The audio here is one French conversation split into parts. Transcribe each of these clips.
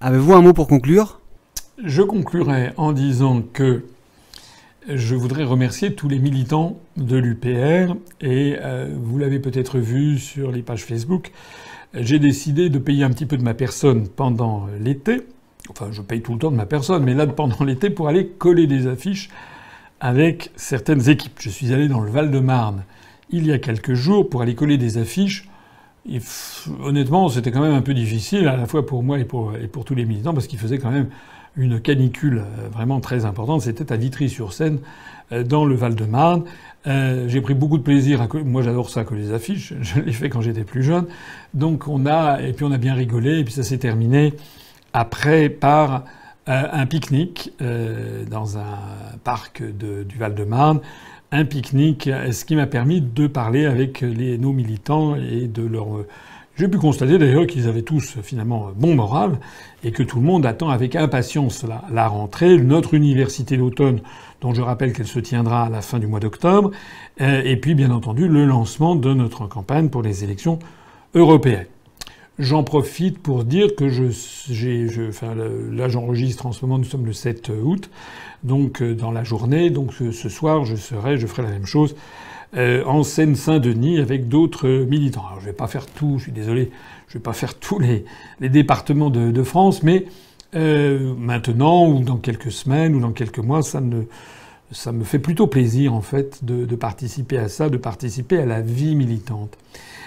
Avez-vous un mot pour conclure? Je conclurai en disant que je voudrais remercier tous les militants de l'UPR et vous l'avez peut-être vu sur les pages Facebook, j'ai décidé de payer un petit peu de ma personne pendant l'été. Enfin, je paye tout le temps de ma personne, mais là, pendant l'été, pour aller coller des affiches avec certaines équipes. Je suis allé dans le Val-de-Marne il y a quelques jours pour aller coller des affiches. Et honnêtement, c'était quand même un peu difficile, à la fois pour moi et pour tous les militants, parce qu'il faisait quand même une canicule vraiment très importante. C'était à Vitry-sur-Seine, dans le Val-de-Marne. J'ai pris beaucoup de plaisir moi j'adore ça, coller les affiches. Je l'ai fait quand j'étais plus jeune. Donc on a bien rigolé, et puis ça s'est terminé après par un pique-nique dans un parc du Val-de-Marne. Un pique-nique, ce qui m'a permis de parler avec nos militants et de leur... J'ai pu constater d'ailleurs qu'ils avaient tous finalement bon moral et que tout le monde attend avec impatience la rentrée, notre université d'automne, dont je rappelle qu'elle se tiendra à la fin du mois d'octobre, et puis bien entendu le lancement de notre campagne pour les élections européennes. J'en profite pour dire que là j'enregistre en ce moment, nous sommes le 7 août, donc dans la journée, donc ce soir je ferai la même chose en Seine-Saint-Denis avec d'autres militants. Alors je vais pas faire tout, je suis désolé, je vais pas faire tous les départements de France, mais maintenant ou dans quelques semaines ou dans quelques mois, ça me fait plutôt plaisir en fait de participer à ça, de participer à la vie militante.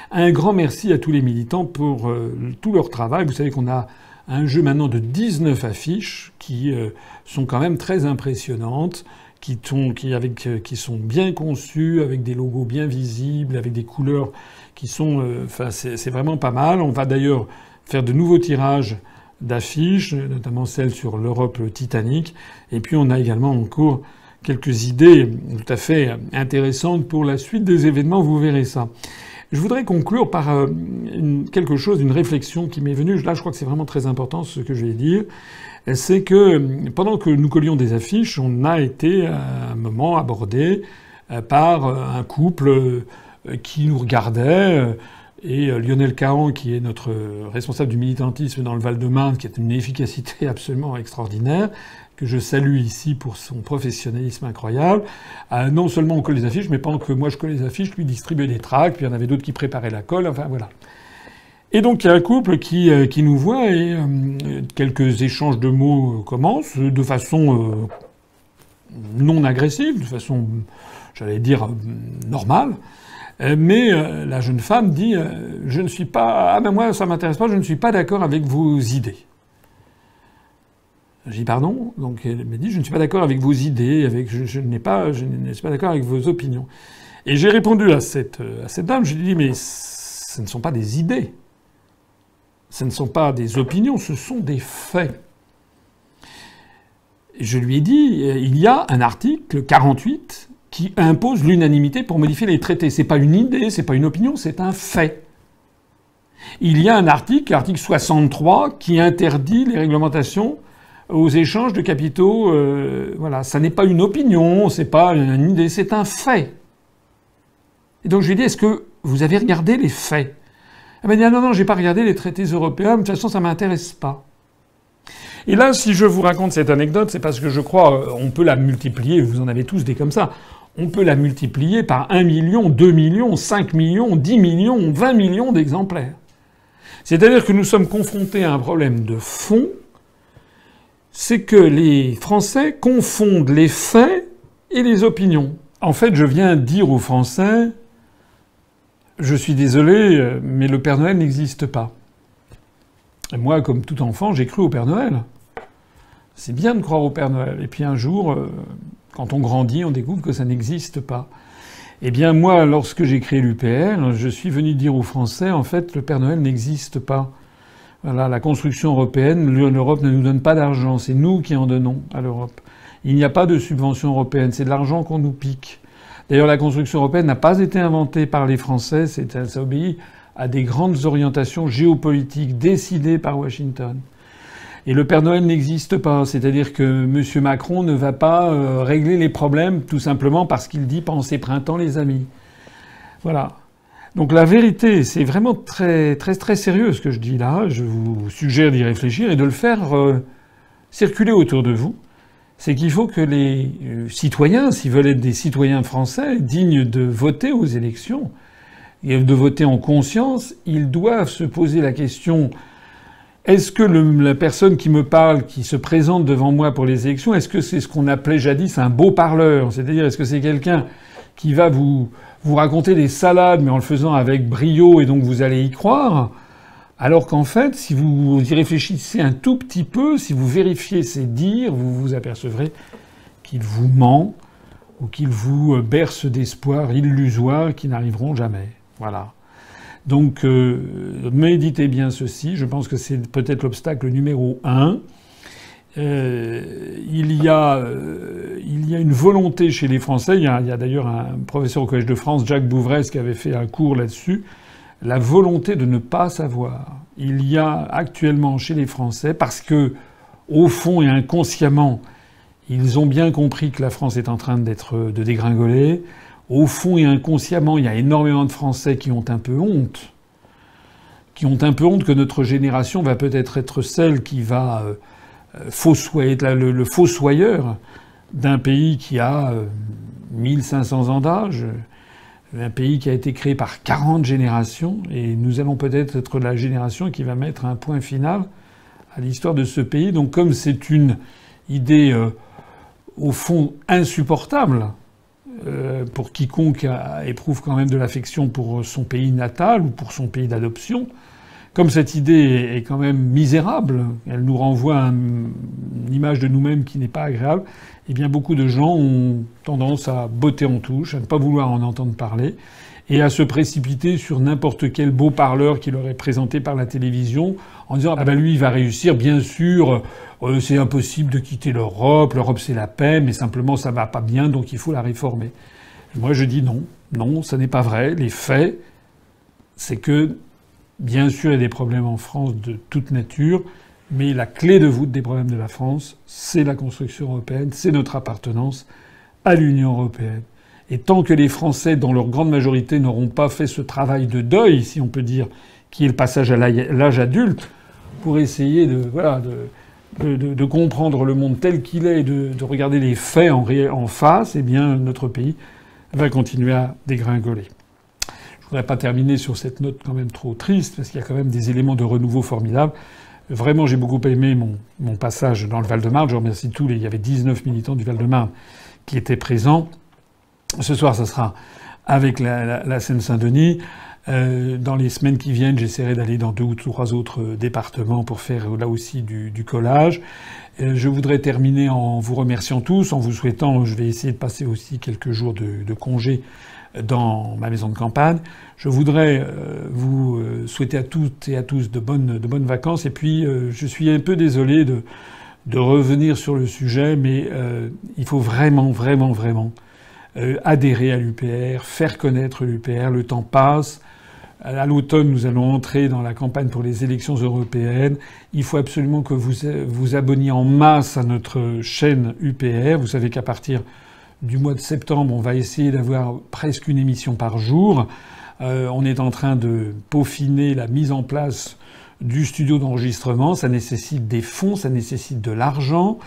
Un grand merci à tous les militants pour tout leur travail. Vous savez qu'on a un jeu maintenant de 19 affiches qui sont quand même très impressionnantes, qui sont bien conçues, avec des logos bien visibles, avec des couleurs qui sont... c'est vraiment pas mal. On va d'ailleurs faire de nouveaux tirages d'affiches, notamment celles sur l'Europe Titanic. Et puis on a également en cours quelques idées tout à fait intéressantes pour la suite des événements. Vous verrez ça. Je voudrais conclure par quelque chose, une réflexion qui m'est venue. Là, je crois que c'est vraiment très important ce que je vais dire. C'est que pendant que nous collions des affiches, on a été à un moment abordé par un couple qui nous regardait. Et Lionel Cahan, qui est notre responsable du militantisme dans le Val-de-Marne, qui a une efficacité absolument extraordinaire, que je salue ici pour son professionnalisme incroyable. Non seulement on colle les affiches, mais pendant que moi je colle les affiches, lui distribuait des tracts, puis il y en avait d'autres qui préparaient la colle, enfin voilà. Et donc il y a un couple qui nous voit et quelques échanges de mots commencent de façon non agressive, de façon, j'allais dire, normale. Mais la jeune femme dit je ne suis pas... Ah ben moi ça m'intéresse pas, je ne suis pas d'accord avec vos idées. J'ai dit pardon. Donc elle m'a dit je ne suis pas d'accord avec vos idées, je ne suis pas d'accord avec vos opinions. Et j'ai répondu à cette dame, je lui ai dit mais ce ne sont pas des idées, ce ne sont pas des opinions, ce sont des faits. Et je lui ai dit il y a un article 48 qui impose l'unanimité pour modifier les traités. C'est pas une idée, c'est pas une opinion, c'est un fait. Il y a un article, l'article 63, qui interdit les réglementations aux échanges de capitaux. Voilà, ça n'est pas une opinion, c'est pas une idée, c'est un fait. Et donc je lui ai dit, est-ce que vous avez regardé les faits? Elle m'a dit, ah non, j'ai pas regardé les traités européens, de toute façon ça m'intéresse pas. Et là, si je vous raconte cette anecdote, c'est parce que je crois, on peut la multiplier, vous en avez tous des comme ça, on peut la multiplier par 1 million, 2 millions, 5 millions, 10 millions, 20 millions d'exemplaires. C'est-à-dire que nous sommes confrontés à un problème de fond, c'est que les Français confondent les faits et les opinions. En fait, je viens dire aux Français, je suis désolé, mais le Père Noël n'existe pas. Et moi, comme tout enfant, j'ai cru au Père Noël. C'est bien de croire au Père Noël. Et puis un jour, quand on grandit, on découvre que ça n'existe pas. Eh bien moi, lorsque j'ai créé l'UPR, je suis venu dire aux Français, en fait, le Père Noël n'existe pas. Voilà, la construction européenne, l'Europe ne nous donne pas d'argent, c'est nous qui en donnons à l'Europe. Il n'y a pas de subvention européenne, c'est de l'argent qu'on nous pique. D'ailleurs, la construction européenne n'a pas été inventée par les Français, ça obéit à des grandes orientations géopolitiques décidées par Washington. Et le Père Noël n'existe pas, c'est-à-dire que M. Macron ne va pas régler les problèmes tout simplement parce qu'il dit « pensez printemps, les amis ». Voilà. Donc la vérité, c'est vraiment très sérieux ce que je dis là. Je vous suggère d'y réfléchir et de le faire circuler autour de vous. C'est qu'il faut que les citoyens, s'ils veulent être des citoyens français dignes de voter aux élections et de voter en conscience, ils doivent se poser la question: est-ce que la personne qui me parle, qui se présente devant moi pour les élections, est-ce que c'est ce qu'on appelait jadis un beau parleur? C'est-à-dire, est-ce que c'est quelqu'un qui va vous raconter des salades, mais en le faisant avec brio, et donc vous allez y croire? Alors qu'en fait, si vous y réfléchissez un tout petit peu, si vous vérifiez ses dires, vous vous apercevrez qu'il vous ment ou qu'il vous berce d'espoirs illusoires qui n'arriveront jamais. Voilà. Donc, méditez bien ceci. Je pense que c'est peut-être l'obstacle numéro 1. Il y a une volonté chez les Français. Il y a d'ailleurs un professeur au Collège de France, Jacques Bouvresse, qui avait fait un cours là-dessus. La volonté de ne pas savoir. Il y a actuellement chez les Français, parce que, au fond et inconsciemment, ils ont bien compris que la France est en train de dégringoler. Au fond et inconsciemment, il y a énormément de Français qui ont un peu honte. Qui ont un peu honte que notre génération va peut-être être celle qui va être le fossoyeur d'un pays qui a 1500 ans d'âge. Un pays qui a été créé par 40 générations, et nous allons peut-être être la génération qui va mettre un point final à l'histoire de ce pays. Donc comme c'est une idée, au fond, insupportable pour quiconque éprouve quand même de l'affection pour son pays natal ou pour son pays d'adoption, comme cette idée est quand même misérable, elle nous renvoie une image de nous-mêmes qui n'est pas agréable, eh bien beaucoup de gens ont tendance à botter en touche, à ne pas vouloir en entendre parler, et à se précipiter sur n'importe quel beau parleur qui leur est présenté par la télévision, en disant « Ah ben lui, il va réussir, bien sûr, c'est impossible de quitter l'Europe c'est la paix, mais simplement ça va pas bien, donc il faut la réformer. » Moi je dis non, non, ça n'est pas vrai. Les faits, c'est que bien sûr, il y a des problèmes en France de toute nature, mais la clé de voûte des problèmes de la France, c'est la construction européenne, c'est notre appartenance à l'Union européenne. Et tant que les Français, dans leur grande majorité, n'auront pas fait ce travail de deuil, si on peut dire, qui est le passage à l'âge adulte, pour essayer de comprendre le monde tel qu'il est, de regarder les faits en face, eh bien, notre pays va continuer à dégringoler. Je voudrais pas terminer sur cette note quand même trop triste, parce qu'il y a quand même des éléments de renouveau formidables. Vraiment, j'ai beaucoup aimé mon passage dans le Val-de-Marne. Je remercie tous il y avait 19 militants du Val-de-Marne qui étaient présents. Ce soir, ça sera avec la Seine-Saint-Denis. Dans les semaines qui viennent, j'essaierai d'aller dans 2 ou 3 autres départements pour faire là aussi du collage. Je voudrais terminer en vous remerciant tous, en vous souhaitant, je vais essayer de passer aussi quelques jours de congé dans ma maison de campagne. Je voudrais vous souhaiter à toutes et à tous de bonnes vacances. Et puis, je suis un peu désolé de revenir sur le sujet, mais il faut vraiment adhérer à l'UPR, faire connaître l'UPR. Le temps passe. À l'automne, nous allons entrer dans la campagne pour les élections européennes. Il faut absolument que vous vous abonniez en masse à notre chaîne UPR. Vous savez qu'à partir du mois de septembre, on va essayer d'avoir presque une émission par jour. On est en train de peaufiner la mise en place du studio d'enregistrement. Ça nécessite des fonds, ça nécessite de l'argent.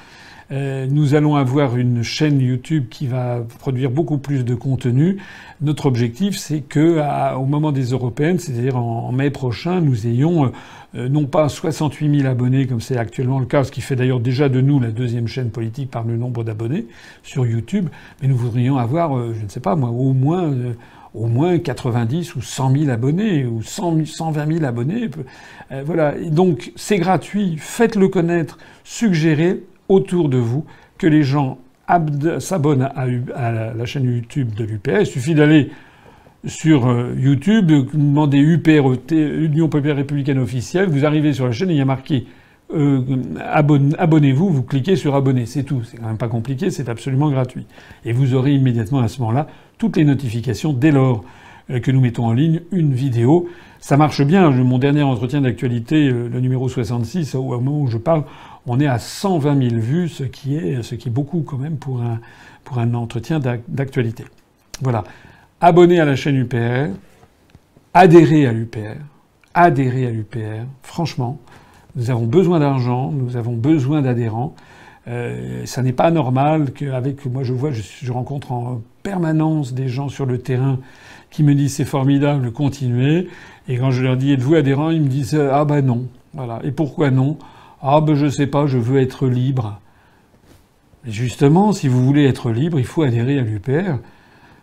Nous allons avoir une chaîne YouTube qui va produire beaucoup plus de contenu. Notre objectif, c'est que au moment des européennes, c'est-à-dire en mai prochain, nous ayons non pas 68 000 abonnés comme c'est actuellement le cas, ce qui fait d'ailleurs déjà de nous la 2e chaîne politique par le nombre d'abonnés sur YouTube, mais nous voudrions avoir, je ne sais pas moi, au moins 90 ou 100 000 abonnés, ou 120 000 abonnés. Voilà. Donc c'est gratuit, faites-le connaître, suggérez autour de vous que les gens s'abonnent à la chaîne YouTube de l'UPR. Il suffit d'aller sur YouTube, demander UPR, Union populaire républicaine officielle, vous arrivez sur la chaîne et il y a marqué abonnez-vous, vous cliquez sur abonner, c'est tout. C'est quand même pas compliqué, c'est absolument gratuit. Et vous aurez immédiatement à ce moment-là toutes les notifications dès lors que nous mettons en ligne une vidéo. Ça marche bien. Mon dernier entretien d'actualité, le numéro 66, au moment où je parle, on est à 120 000 vues, ce qui est beaucoup quand même pour un entretien d'actualité. Voilà. Abonnez à la chaîne UPR. adhérez à l'UPR. Adhérez à l'UPR. Franchement, nous avons besoin d'argent, nous avons besoin d'adhérents. Ça n'est pas normal qu'avec moi je rencontre en permanence des gens sur le terrain qui me disent c'est formidable, continuez. Et quand je leur dis êtes-vous adhérent, ils me disent ah ben non. Voilà. Et pourquoi non? Ah ben je sais pas, je veux être libre. Mais justement, si vous voulez être libre, il faut adhérer à l'UPR.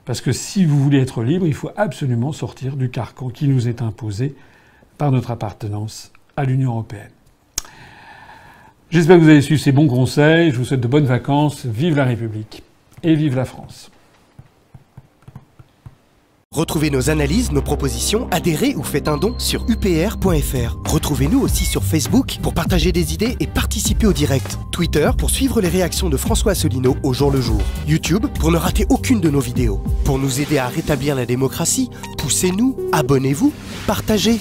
Parce que si vous voulez être libre, il faut absolument sortir du carcan qui nous est imposé par notre appartenance à l'Union européenne. J'espère que vous avez suivi ces bons conseils. Je vous souhaite de bonnes vacances. Vive la République et vive la France. Retrouvez nos analyses, nos propositions, adhérez ou faites un don sur upr.fr. Retrouvez-nous aussi sur Facebook pour partager des idées et participer au direct. Twitter pour suivre les réactions de François Asselineau au jour le jour. YouTube pour ne rater aucune de nos vidéos. Pour nous aider à rétablir la démocratie, poussez-nous, abonnez-vous, partagez.